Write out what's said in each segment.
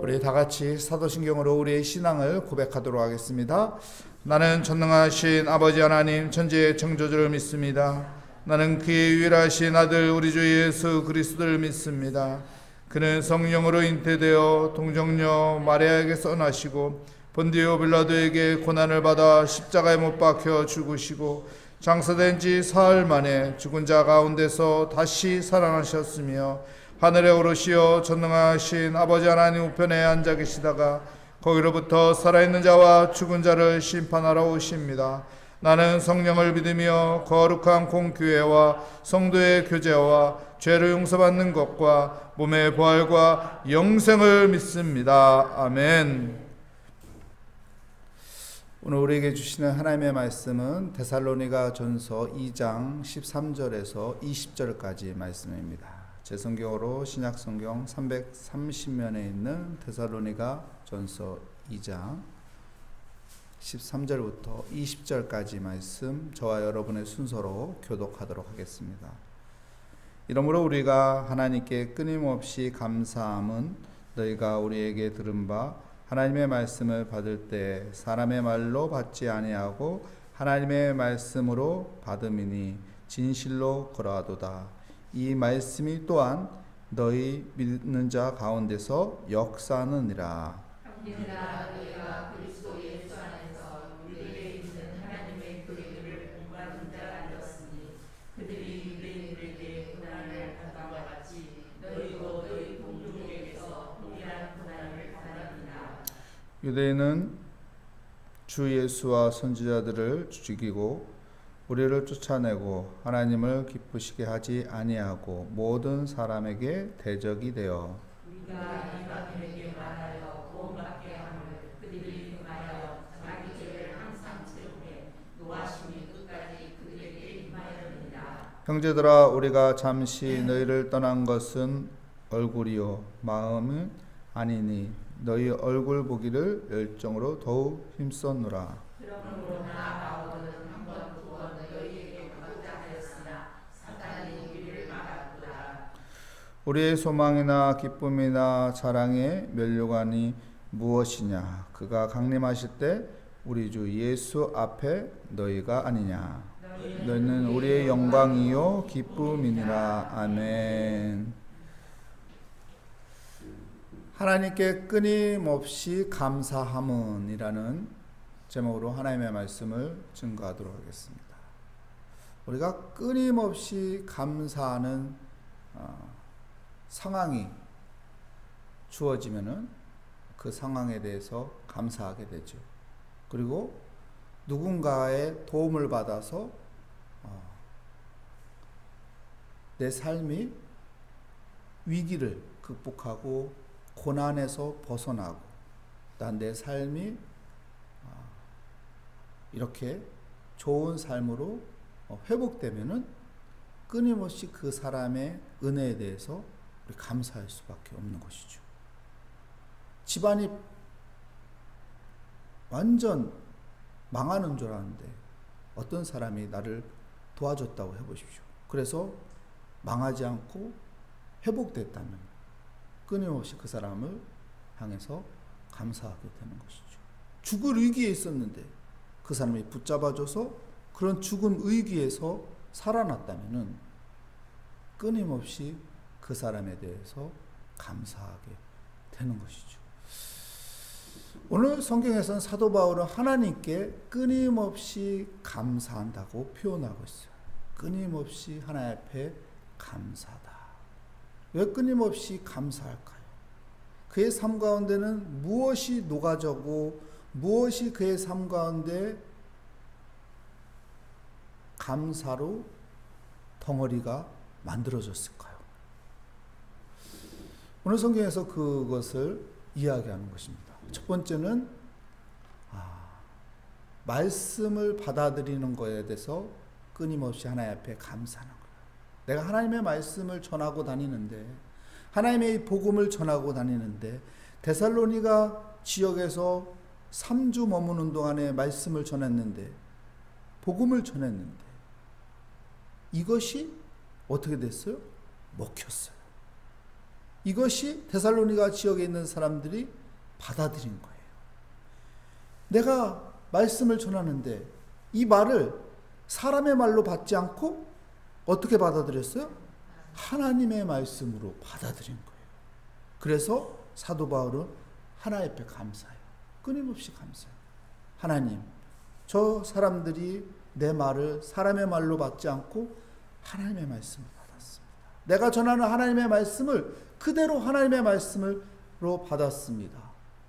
우리 다 같이 사도신경으로 우리의 신앙을 고백하도록 하겠습니다. 나는 전능하신 아버지 하나님 천지의 창조주를 믿습니다. 나는 그의 유일하신 아들 우리 주 예수 그리스도를 믿습니다. 그는 성령으로 잉태되어 동정녀 마리아에게서 나시고 본디오 빌라도에게 고난을 받아 십자가에 못 박혀 죽으시고 장사된 지 사흘 만에 죽은 자 가운데서 다시 살아나셨으며 하늘에 오르시어 전능하신 아버지 하나님 우편에 앉아 계시다가 거기로부터 살아있는 자와 죽은 자를 심판하러 오십니다. 나는 성령을 믿으며 거룩한 공교회와 성도의 교제와 죄를 용서받는 것과 몸의 부활과 영생을 믿습니다. 아멘. 오늘 우리에게 주시는 하나님의 말씀은 데살로니가 전서 2장 13절에서 20절까지 말씀입니다. 제 성경으로 신약성경 330면에 있는 데살로니가 전서 2장 13절부터 20절까지 말씀 저와 여러분의 순서로 교독하도록 하겠습니다. 이러므로 우리가 하나님께 끊임없이 감사함은 너희가 우리에게 들은 바 하나님의 말씀을 받을 때 사람의 말로 받지 아니하고 하나님의 말씀으로 받음이니 진실로 그러하도다. 이 말씀이 또한 너희 믿는 자 가운데서 역사하느니라. 너희가 그리스도 예수 안에서 우리에게 있는 하나님의 교리를 본받은 자가 되었으니 그들이 유대인들에게 고난을 받은 것 같이 너희도 너희 동족에게서 동일한 고난을 받았느니라. 유대인은 주 예수와 선지자들을 죽이고 우리를 쫓아내고 하나님을 기쁘시게 하지 아니하고 모든 사람에게 대적이 되어 우리가 이방인에게 말하여 구원받게 함을 그들이 행하여 자기 죄를 항상 채우게 노하심이 끝까지 그들에게 임하였느니라. 형제들아 우리가 잠시 너희를 떠난 것은 얼굴이요 마음은 아니니 너희 얼굴 보기를 열정으로 더욱 힘썼노라. 그러므로 나아가오는 한 번 두 번 너희에게 가고자 하였으나 사탄이 우리를 막았도다. 우리의 소망이나 기쁨이나 자랑의 면류관이 무엇이냐? 그가 강림하실 때 우리 주 예수 앞에 너희가 아니냐? 너희는 우리의 영광이요 기쁨이니라. 아멘. 하나님께 끊임없이 감사함은이라는 제목으로 하나님의 말씀을 증거하도록 하겠습니다. 우리가 끊임없이 감사하는 상황이 주어지면은 그 상황에 대해서 감사하게 되죠. 그리고 누군가의 도움을 받아서 내 삶이 위기를 극복하고 고난에서 벗어나고 난 내 삶이 이렇게 좋은 삶으로 회복되면은 끊임없이 그 사람의 은혜에 대해서 우리 감사할 수밖에 없는 것이죠. 집안이 완전 망하는 줄 알았는데 어떤 사람이 나를 도와줬다고 해보십시오. 그래서 망하지 않고 회복됐다면 끊임없이 그 사람을 향해서 감사하게 되는 것이죠. 죽을 위기에 있었는데 그 사람이 붙잡아줘서 그런 죽은 위기에서 살아났다면 끊임없이 그 사람에 대해서 감사하게 되는 것이죠. 오늘 성경에서는 사도 바울은 하나님께 끊임없이 감사한다고 표현하고 있어요. 끊임없이 하나님 앞에 감사하다. 왜 끊임없이 감사할까요? 그의 삶 가운데는 무엇이 녹아져고 무엇이 그의 삶 가운데 감사로 덩어리가 만들어졌을까요? 오늘 성경에서 그것을 이야기하는 것입니다. 첫 번째는 말씀을 받아들이는 것에 대해서 끊임없이 하나님 앞에 감사하는 거예요. 내가 하나님의 말씀을 전하고 다니는데 하나님의 복음을 전하고 다니는데 데살로니가 지역에서 3주 머무는 동안에 말씀을 전했는데 복음을 전했는데 이것이 어떻게 됐어요? 먹혔어요. 이것이 데살로니가 지역에 있는 사람들이 받아들인 거예요. 내가 말씀을 전하는데 이 말을 사람의 말로 받지 않고 어떻게 받아들였어요? 하나님의 말씀으로 받아들인 거예요. 그래서 사도 바울은 하나님 앞에 감사해요. 끊임없이 감사해요. 하나님, 저 사람들이 내 말을 사람의 말로 받지 않고 하나님의 말씀을 받았습니다. 내가 전하는 하나님의 말씀을 그대로 하나님의 말씀으로 받았습니다.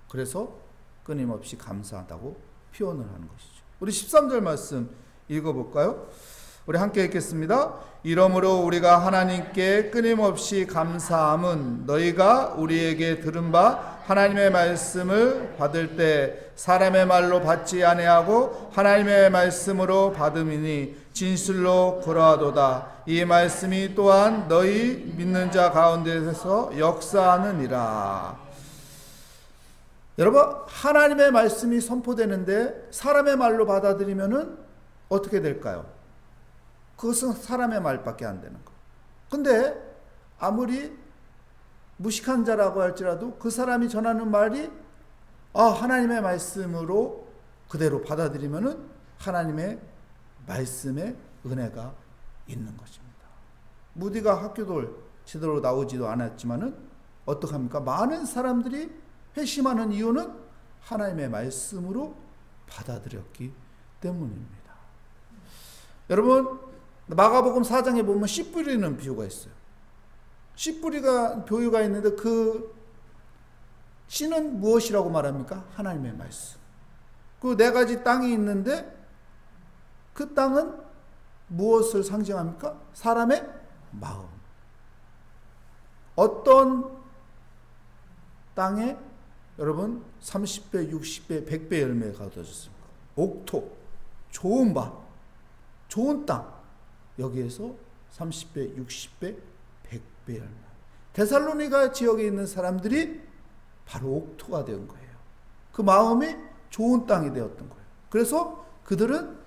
그래서 끊임없이 감사하다고 표현을 하는 것이죠. 우리 13절 말씀 읽어볼까요? 우리 함께 읽겠습니다. 이러므로 우리가 하나님께 끊임없이 감사함은 너희가 우리에게 들은 바 하나님의 말씀을 받을 때 사람의 말로 받지 아니하고 하나님의 말씀으로 받음이니 진실로 그러하도다. 이 말씀이 또한 너희 믿는 자 가운데서 역사하느니라. 여러분, 하나님의 말씀이 선포되는데 사람의 말로 받아들이면은 어떻게 될까요? 그것은 사람의 말밖에 안 되는 거예요. 근데 아무리 무식한 자라고 할지라도 그 사람이 전하는 말이 하나님의 말씀으로 그대로 받아들이면은 하나님의 말씀의 은혜가 있는 것입니다. 무디가 학교도 제대로 나오지도 않았지만은 어떡합니까? 많은 사람들이 회심하는 이유는 하나님의 말씀으로 받아들였기 때문입니다. 여러분, 마가복음 4장에 보면 씨 뿌리는 비유가 있어요. 씨 뿌리가 비유가 있는데 그 씨는 무엇이라고 말합니까? 하나님의 말씀. 그 네 가지 땅이 있는데 그 땅은 무엇을 상징합니까? 사람의 마음. 어떤 땅에 여러분 30배, 60배, 100배 열매가 얻어졌습니까? 옥토, 좋은 밭, 좋은 땅. 여기에서 30배, 60배, 100배 열매. 데살로니가 지역에 있는 사람들이 바로 옥토가 된 거예요. 그 마음이 좋은 땅이 되었던 거예요. 그래서 그들은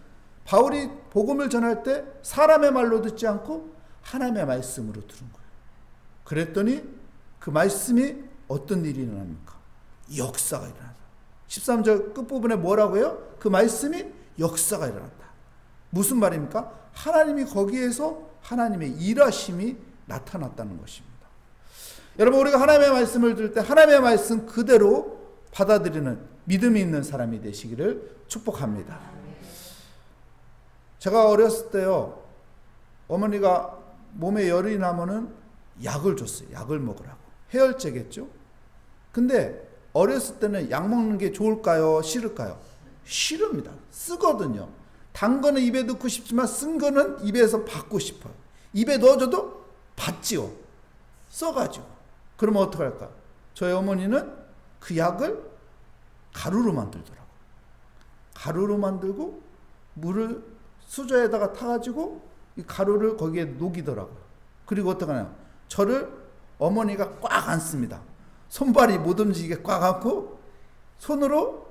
바울이 복음을 전할 때 사람의 말로 듣지 않고 하나님의 말씀으로 들은 거예요. 그랬더니 그 말씀이 어떤 일이 일어납니까? 역사가 일어난다. 13절 끝부분에 뭐라고 해요? 그 말씀이 역사가 일어난다. 무슨 말입니까? 하나님이 거기에서 하나님의 일하심이 나타났다는 것입니다. 여러분, 우리가 하나님의 말씀을 들을 때 하나님의 말씀 그대로 받아들이는 믿음이 있는 사람이 되시기를 축복합니다. 제가 어렸을 때요, 어머니가 몸에 열이 나면은 약을 줬어요. 약을 먹으라고. 해열제겠죠? 근데 어렸을 때는 약 먹는 게 좋을까요? 싫을까요? 싫습니다. 쓰거든요. 단 거는 입에 넣고 싶지만 쓴 거는 입에서 받고 싶어요. 입에 넣어줘도 받지요. 써가지고. 그러면 어떡할까요? 저희 어머니는 그 약을 가루로 만들더라고요. 가루로 만들고 물을 수저에다가 타가지고 이 가루를 거기에 녹이더라고요. 그리고 어떡하나요? 저를 어머니가 꽉 안습니다. 손발이 못 움직이게 꽉 안고 손으로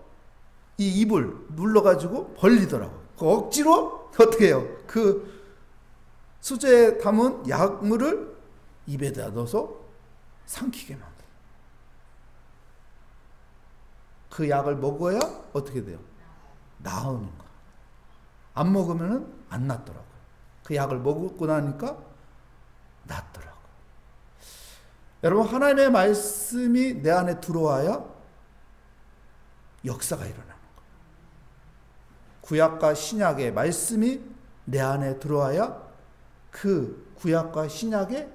이 입을 눌러가지고 벌리더라고요. 그 억지로 어떻게 해요? 그 수저에 담은 약물을 입에다 넣어서 삼키게 만들어요. 그 약을 먹어야 어떻게 돼요? 나오는 거예요. 안 먹으면 안 낫더라고요. 그 약을 먹고 나니까 낫더라고요. 여러분, 하나님의 말씀이 내 안에 들어와야 역사가 일어나는 거예요. 구약과 신약의 말씀이 내 안에 들어와야 그 구약과 신약의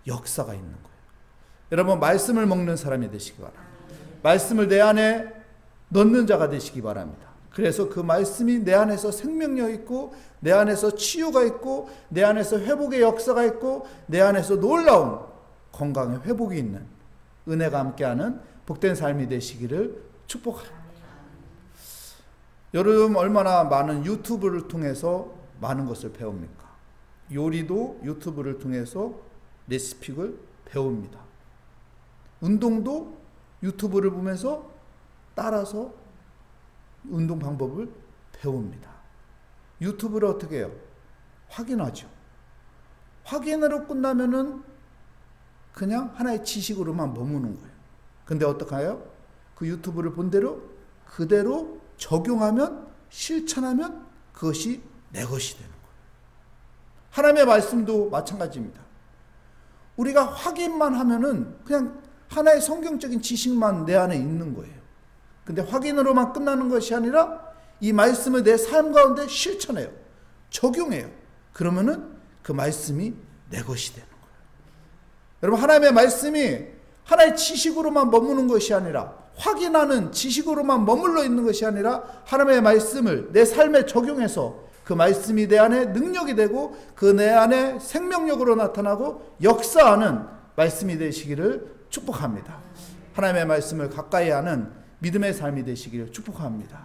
역사가 있는 거예요. 여러분, 말씀을 먹는 사람이 되시기 바랍니다. 말씀을 내 안에 넣는 자가 되시기 바랍니다. 그래서 그 말씀이 내 안에서 생명력 있고 내 안에서 치유가 있고 내 안에서 회복의 역사가 있고 내 안에서 놀라운 건강의 회복이 있는 은혜가 함께하는 복된 삶이 되시기를 축복합니다. 여러분, 얼마나 많은 유튜브를 통해서 많은 것을 배웁니까? 요리도 유튜브를 통해서 레시피를 배웁니다. 운동도 유튜브를 보면서 따라서 운동 방법을 배웁니다. 유튜브를 어떻게 해요? 확인하죠. 확인으로 끝나면은 그냥 하나의 지식으로만 머무는 거예요. 근데 어떡해요? 그 유튜브를 본 대로 그대로 적용하면, 실천하면 그것이 내 것이 되는 거예요. 하나님의 말씀도 마찬가지입니다. 우리가 확인만 하면은 그냥 하나의 성경적인 지식만 내 안에 있는 거예요. 근데 확인으로만 끝나는 것이 아니라 이 말씀을 내 삶 가운데 실천해요. 적용해요. 그러면은 그 말씀이 내 것이 되는 거예요. 여러분, 하나님의 말씀이 하나의 지식으로만 머무는 것이 아니라, 확인하는 지식으로만 머물러 있는 것이 아니라, 하나님의 말씀을 내 삶에 적용해서 그 말씀이 내 안에 능력이 되고 그 내 안에 생명력으로 나타나고 역사하는 말씀이 되시기를 축복합니다. 하나님의 말씀을 가까이 하는 믿음의 삶이 되시기를 축복합니다.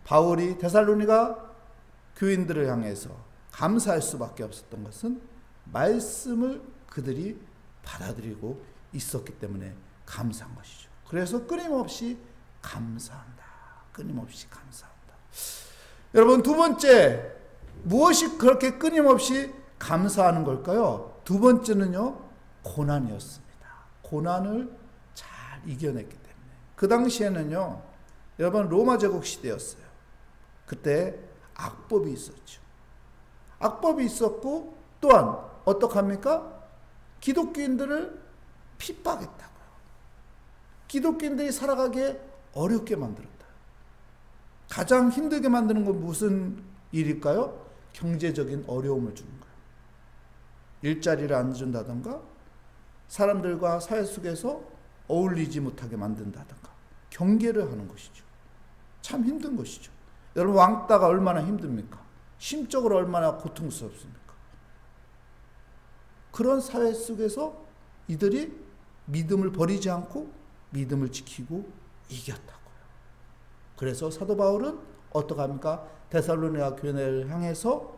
바울이 데살로니가 교인들을 향해서 감사할 수밖에 없었던 것은 말씀을 그들이 받아들이고 있었기 때문에 감사한 것이죠. 그래서 끊임없이 감사한다. 끊임없이 감사한다. 여러분, 두 번째, 무엇이 그렇게 끊임없이 감사하는 걸까요? 두 번째는요, 고난이었습니다. 고난을 잘 이겨냈기 때문에. 그 당시에는요, 여러분, 로마 제국 시대였어요. 그때 악법이 있었죠. 악법이 있었고, 또한 어떡합니까? 기독교인들을 핍박했다고요. 기독교인들이 살아가기에 어렵게 만들었다. 가장 힘들게 만드는 건 무슨 일일까요? 경제적인 어려움을 주는 거예요. 일자리를 안 준다던가, 사람들과 사회 속에서 어울리지 못하게 만든다던가, 경계를 하는 것이죠. 참 힘든 것이죠. 여러분, 왕따가 얼마나 힘듭니까? 심적으로 얼마나 고통스럽습니까? 그런 사회 속에서 이들이 믿음을 버리지 않고 믿음을 지키고 이겼다고요. 그래서 사도 바울은 어떡합니까? 데살로니가 교회를 향해서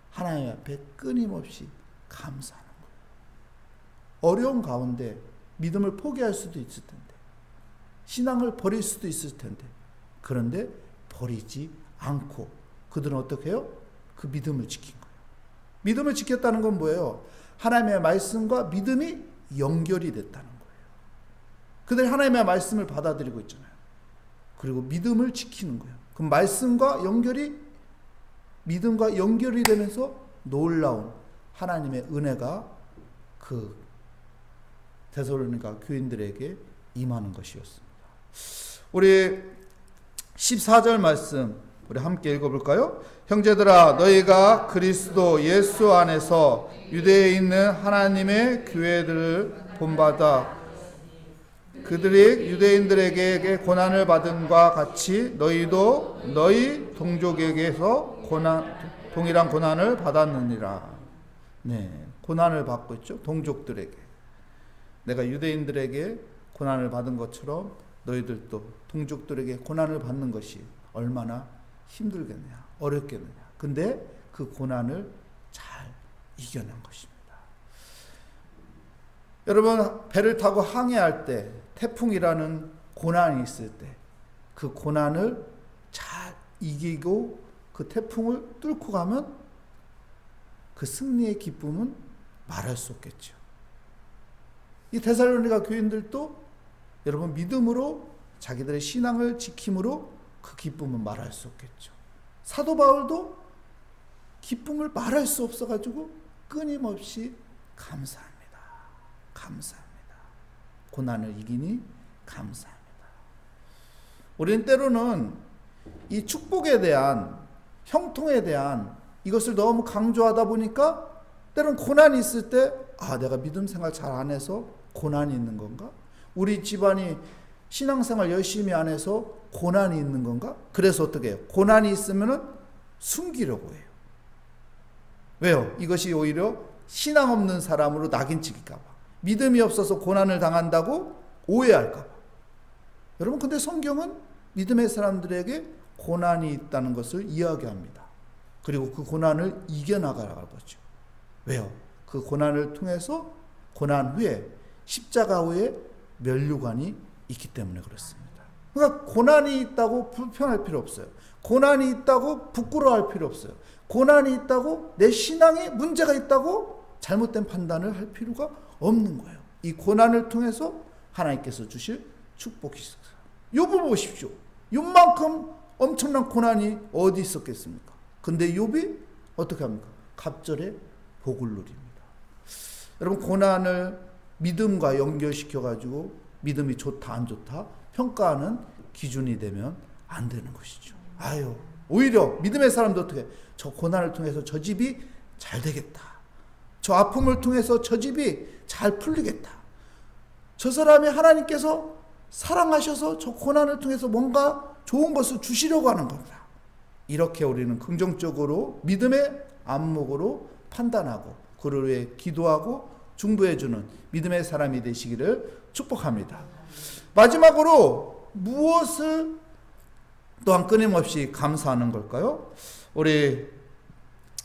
하나님 앞에 끊임없이 감사하는 거예요. 어려운 가운데 믿음을 포기할 수도 있을 텐데, 신앙을 버릴 수도 있을 텐데, 그런데 버리지 않고 그들은 어떻게 해요? 그 믿음을 지킨 거예요. 믿음을 지켰다는 건 뭐예요? 하나님의 말씀과 믿음이 연결이 됐다는 거예요. 그들이 하나님의 말씀을 받아들이고 있잖아요. 그리고 믿음을 지키는 거예요. 그럼 말씀과 연결이, 믿음과 연결이 되면서 놀라운 하나님의 은혜가 그 데살로니가 교인들에게 임하는 것이었습니다. 우리 14절 말씀 우리 함께 읽어볼까요? 형제들아, 너희가 그리스도 예수 안에서 유대에 있는 하나님의 교회들을 본받아 그들이 유대인들에게 고난을 받음과 같이 너희도 너희 동족에게서 동일한 고난을 받았느니라. 네, 고난을 받고 있죠. 동족들에게. 내가 유대인들에게 고난을 받은 것처럼 너희들도 동족들에게 고난을 받는 것이 얼마나 힘들겠느냐, 어렵겠느냐. 근데 그 고난을 잘 이겨낸 것입니다. 여러분, 배를 타고 항해할 때 태풍이라는 고난이 있을 때 그 고난을 잘 이기고 그 태풍을 뚫고 가면 그 승리의 기쁨은 말할 수 없겠죠. 이 데살로니가 교인들도 여러분 믿음으로 자기들의 신앙을 지킴으로 그 기쁨은 말할 수 없겠죠. 사도 바울도 기쁨을 말할 수 없어가지고 끊임없이 감사합니다. 감사합니다. 고난을 이기니 감사합니다. 우리는 때로는 이 축복에 대한, 형통에 대한 이것을 너무 강조하다 보니까 때로는 고난이 있을 때 내가 믿음 생활 잘 안 해서 고난이 있는 건가? 우리 집안이 신앙생활 열심히 안 해서 고난이 있는 건가? 그래서 어떻게 해요? 고난이 있으면은 숨기려고 해요. 왜요? 이것이 오히려 신앙 없는 사람으로 낙인 찍힐까 봐. 믿음이 없어서 고난을 당한다고 오해할까 봐. 여러분, 근데 성경은 믿음의 사람들에게 고난이 있다는 것을 이야기합니다. 그리고 그 고난을 이겨나가라고 하죠. 왜요? 그 고난을 통해서 고난 후에 십자가 후에 면류관이 있기 때문에 그렇습니다. 그러니까 고난이 있다고 불평할 필요 없어요. 고난이 있다고 부끄러워할 필요 없어요. 고난이 있다고 내 신앙에 문제가 있다고 잘못된 판단을 할 필요가 없는 거예요. 이 고난을 통해서 하나님께서 주실 축복이 있어요. 욥을 보십시오. 욥만큼 엄청난 고난이 어디 있었겠습니까? 근데 욥이 어떻게 합니까? 갑절에 복을 누립니다. 여러분, 고난을 믿음과 연결시켜가지고 믿음이 좋다 안 좋다 평가하는 기준이 되면 안 되는 것이죠. 오히려 믿음의 사람도 어떻게, 저 고난을 통해서 저 집이 잘 되겠다, 저 아픔을 통해서 저 집이 잘 풀리겠다, 저 사람이 하나님께서 사랑하셔서 저 고난을 통해서 뭔가 좋은 것을 주시려고 하는 겁니다. 이렇게 우리는 긍정적으로 믿음의 안목으로 판단하고 그를 위해 기도하고 중보해주는 믿음의 사람이 되시기를 축복합니다. 마지막으로 무엇을 또한 끊임없이 감사하는 걸까요? 우리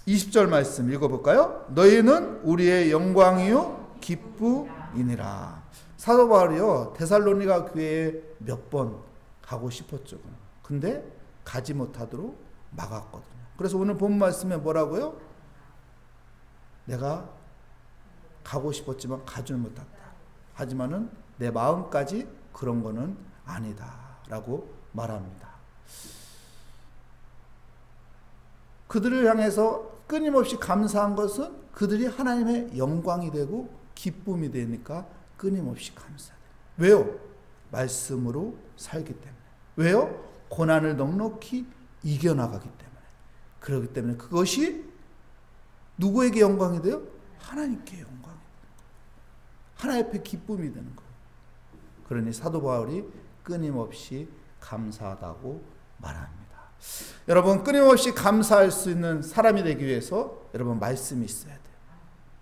20절 말씀 읽어볼까요? 너희는 우리의 영광이요 기쁨이니라. 사도 바울이요 데살로니가 교회에 몇 번 가고 싶었죠. 근데 가지 못하도록 막았거든요. 그래서 오늘 본 말씀에 뭐라고요? 내가 가고 싶었지만 가지 못했다. 하지만은 내 마음까지 그런 거는 아니다 라고 말합니다. 그들을 향해서 끊임없이 감사한 것은 그들이 하나님의 영광이 되고 기쁨이 되니까 끊임없이 감사해요. 왜요? 말씀으로 살기 때문에. 왜요? 고난을 넉넉히 이겨나가기 때문에. 그렇기 때문에 그것이 누구에게 영광이 돼요? 하나님께 영광이 돼요. 하나님 앞에 기쁨이 되는 거예요. 그러니 사도 바울이 끊임없이 감사하다고 말합니다. 여러분, 끊임없이 감사할 수 있는 사람이 되기 위해서 여러분 말씀이 있어야 돼요.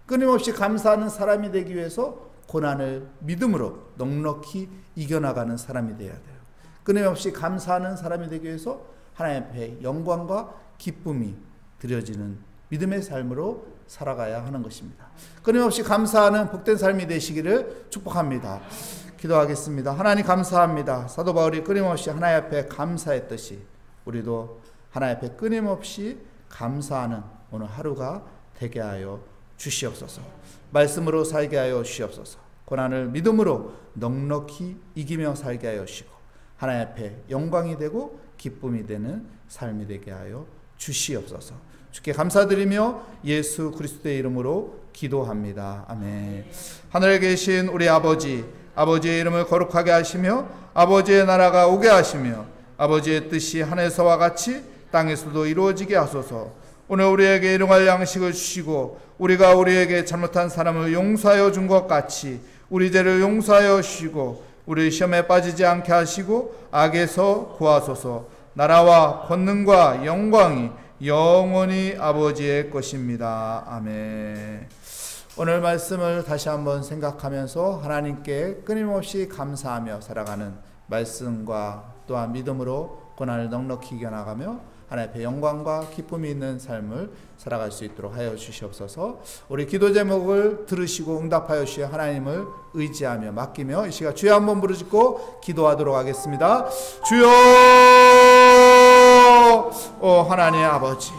끊임없이 감사하는 사람이 되기 위해서 고난을 믿음으로 넉넉히 이겨나가는 사람이 되어야 돼요. 끊임없이 감사하는 사람이 되기 위해서 하나님 앞에 영광과 기쁨이 드려지는 믿음의 삶으로 살아가야 하는 것입니다. 끊임없이 감사하는 복된 삶이 되시기를 축복합니다. 기도하겠습니다. 하나님 감사합니다. 사도 바울이 끊임없이 하나님 앞에 감사했듯이 우리도 하나님 앞에 끊임없이 감사하는 오늘 하루가 되게 하여 주시옵소서. 말씀으로 살게 하여 주시옵소서. 고난을 믿음으로 넉넉히 이기며 살게 하여 주시고 하나님 앞에 영광이 되고 기쁨이 되는 삶이 되게 하여 주시옵소서. 주께 감사드리며 예수 그리스도의 이름으로 기도합니다. 아멘. 하늘에 계신 우리 아버지, 아버지의 이름을 거룩하게 하시며 아버지의 나라가 오게 하시며 아버지의 뜻이 하늘에서와 같이 땅에서도 이루어지게 하소서. 오늘 우리에게 일용할 양식을 주시고 우리가 우리에게 잘못한 사람을 용서하여 준 것 같이 우리 죄를 용서하여 주시고 우리 시험에 빠지지 않게 하시고 악에서 구하소서. 나라와 권능과 영광이 영원히 아버지의 것입니다. 아멘. 오늘 말씀을 다시 한번 생각하면서 하나님께 끊임없이 감사하며 살아가는 말씀과 또한 믿음으로 고난을 넉넉히 이겨나가며 하나님 앞에 영광과 기쁨이 있는 삶을 살아갈 수 있도록 하여 주시옵소서. 우리 기도 제목을 들으시고 응답하여 주시어 하나님을 의지하며 맡기며 이 시간 주여 한번 부르짖고 기도하도록 하겠습니다. 주여, 하나님 아버지,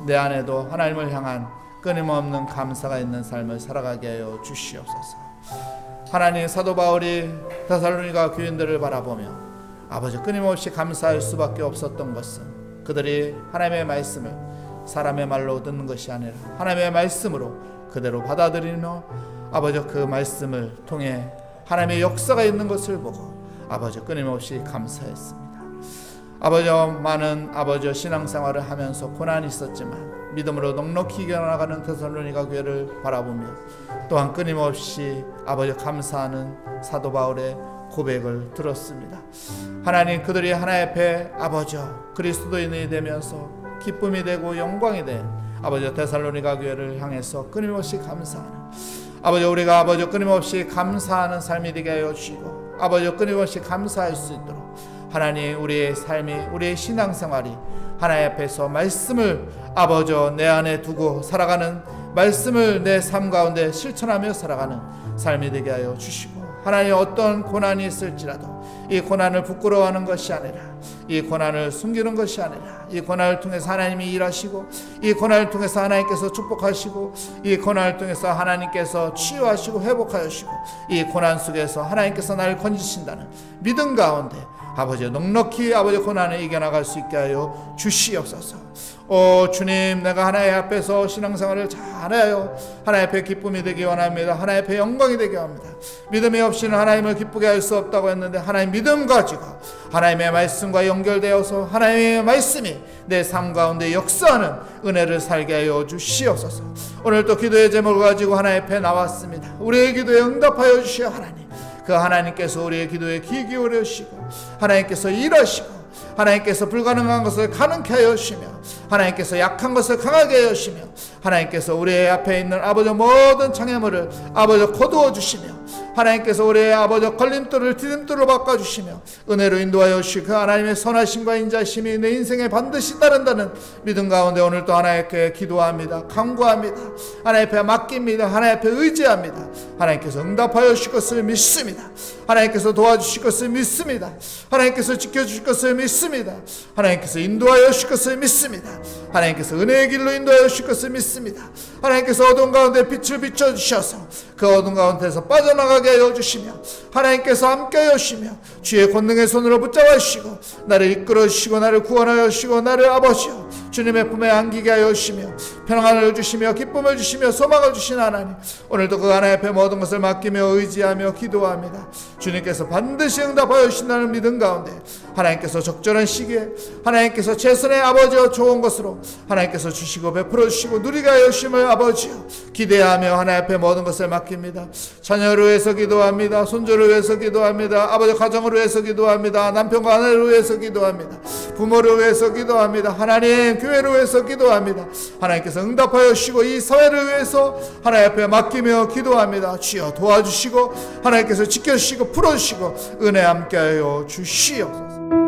내 안에도 하나님을 향한 끊임없는 감사가 있는 삶을 살아가게 하여 주시옵소서. 하나님, 사도 바울이 데살로니가 교인들을 바라보며 아버지 끊임없이 감사할 수밖에 없었던 것은 그들이 하나님의 말씀을 사람의 말로 듣는 것이 아니라 하나님의 말씀으로 그대로 받아들이며 아버지 그 말씀을 통해 하나님의 역사가 있는 것을 보고 아버지 끊임없이 감사했습니다. 아버지, 많은 아버지 신앙생활을 하면서 고난이 있었지만 믿음으로 넉넉히 이겨나가는 데살로니가 교회를 바라보며 또한 끊임없이 아버지 감사하는 사도 바울의 고백을 들었습니다. 하나님, 그들이 하나님 앞에 아버지 그리스도인이 되면서 기쁨이 되고 영광이 된 아버지 데살로니가 교회를 향해서 끊임없이 감사하는 아버지, 우리가 아버지 끊임없이 감사하는 삶이 되게 하여 주시고 아버지 끊임없이 감사할 수 있도록 하나님, 우리의 삶이 우리의 신앙생활이 하나님 앞에서 말씀을 아버지 내 안에 두고 살아가는 말씀을 내 삶 가운데 실천하며 살아가는 삶이 되게 하여 주시고 하나님 어떤 고난이 있을지라도 이 고난을 부끄러워하는 것이 아니라, 이 고난을 숨기는 것이 아니라, 이 고난을 통해서 하나님이 일하시고, 이 고난을 통해서 하나님께서 축복하시고, 이 고난을 통해서 하나님께서 치유하시고 회복하시고, 이 고난 속에서 하나님께서 나를 건지신다는 믿음 가운데 아버지 넉넉히 아버지 고난을 이겨나갈 수 있게 하여 주시옵소서. 주님, 내가 하나님 앞에서 신앙생활을 잘하여 하나님 앞에 기쁨이 되기 원합니다. 하나님 앞에 영광이 되기 원합니다. 믿음이 없이는 하나님을 기쁘게 할 수 없다고 했는데, 하나님 믿음 가지고 하나님의 말씀과 연결되어서 하나님의 말씀이 내 삶 가운데 역사하는 은혜를 살게 하여 주시옵소서. 오늘 또 기도의 제목을 가지고 하나님 앞에 나왔습니다. 우리의 기도에 응답하여 주시오 하나님. 그 하나님께서 우리의 기도에 귀 기울여 주시고, 하나님께서 일하시고, 하나님께서 불가능한 것을 가능케 하여 주시며, 하나님께서 약한 것을 강하게 하여 주시며, 하나님께서 우리의 앞에 있는 아버지 모든 장애물을 아버지 거두어 주시며, 하나님께서 우리의 아버지 걸림돌을 디딤돌로 바꿔주시며 은혜로 인도하여 주시고, 그 하나님의 선하심과 인자심이 내 인생에 반드시 따른다는 믿음 가운데 오늘도 하나님께 기도합니다. 간구합니다. 하나님 앞에 맡깁니다. 하나님 앞에 의지합니다. 하나님께서 응답하여 주실 것을 믿습니다. 하나님께서 도와주실 것을 믿습니다. 하나님께서 지켜주실 것을 믿습니다. 하나님께서 인도하여 주실 것을 믿습니다. 하나님께서 은혜의 길로 인도하여 주실 것을 믿습니다. 하나님께서 어두운 가운데 빛을 비춰주셔서 그 어두운 가운데서 빠져나가게 하여 주시며, 하나님께서 함께 하여 주시며 주의 권능의 손으로 붙잡아 주시고, 나를 이끌어 주시고, 나를 구원하여 주시고, 나를 아버지여 주님의 품에 안기게 하여 주시며, 평안을 주시며 기쁨을 주시며 소망을 주신 하나님, 오늘도 그 하나님 앞에 모든 것을 맡기며 의지하며 기도합니다. 주님께서 반드시 응답하여 주신다는 믿음 가운데 하나님께서 적절한 시기에 하나님께서 최선의 아버지여 좋은 것으로 하나님께서 주시고 베풀어 주시고 누리게 하여 주심을 아버지여 기대하며 하나님 앞에 모든 것을 맡깁니다. 자녀를 위해서 기도합니다. 손주를 위해서 기도합니다. 아버지 가정을 위해서 기도합니다. 남편과 아내를 위해서 기도합니다. 부모를 위해서 기도합니다. 하나님 교회를 위해서 기도합니다. 하나님께서 응답하여 주시고 이 사회를 위해서 하나님 앞에 맡기며 기도합니다. 주여 도와주시고 하나님께서 지켜주시고 풀어주시고 은혜 함께하여 주시옵소서.